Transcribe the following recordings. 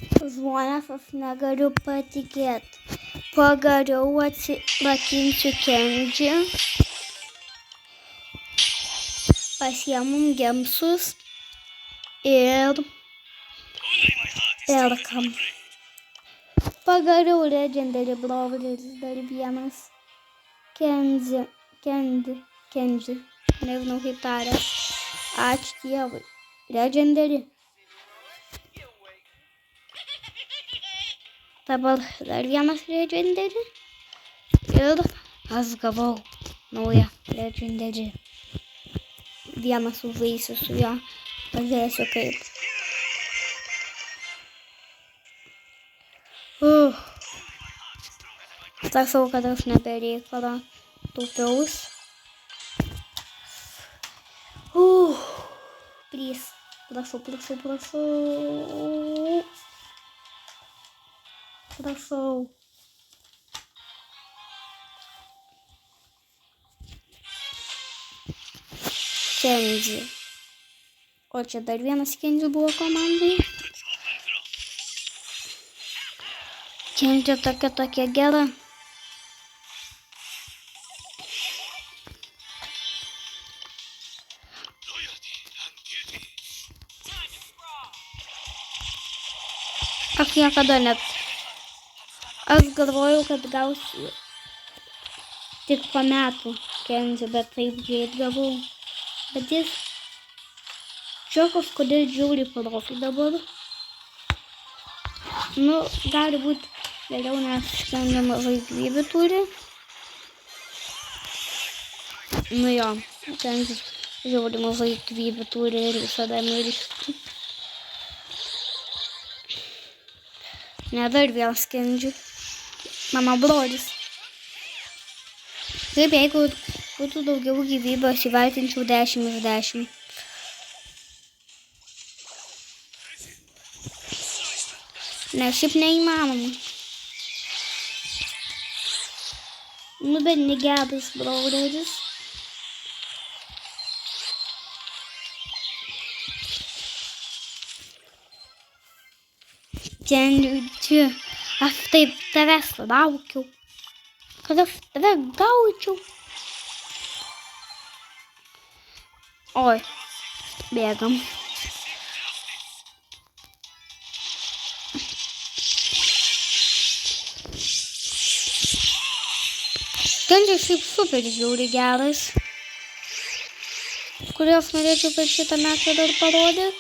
Žmonės, aš negaliu patikėti. Pagaliau atsilakinsiu Kendžį. Pasiemum gemsus ir perkam. Pagaliau Legendary Brawleris dar vienas. Kendži. Nežinau kaip taria. Ačiū Dievui. Legendary. Dabar dar vienas Legendary. Ir aš gavau naują Legendary. Vienas užvaisiu su juo. Pažiūrėsiu kaip. Sakau, kad aš nebereikalo taupiaus. Please. Prašau. Kendži. O čia dar vienas Kendži buvo komandai. Kendži tokia gera. Aš niekada net. Aš galvojau, kad gausiu tik po metų Kendži, bet taip greit gavau. Bet jis čia kažkodėl žiauriai profi dabar. Nu, gali būti vėliau, nes šiandien mažai gyvybių turi. Nu jo, Kendži žiauriai mažai gyvybių turi ir visada miršta. Ne, dar vienas Kendži. Mano brolis. Kaip jeigu būtų daugiau gyvybių, aš įvertinčiau 10 iš 10. Nes šiaip neįmanoma. Nu, bet negeras brawleris. Kendži, aš taip tavęs laukiau. Kad aš tave gaučiau. Oi, bėgam. Kendži šiaip super žiauriai geras. Kurį aš norėčiau per šitą metą dar parodyti.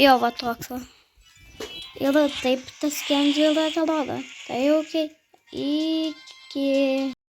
Jo, va toks va. Ir taip tas Kendži yra atrodo. Tai okay. Iki.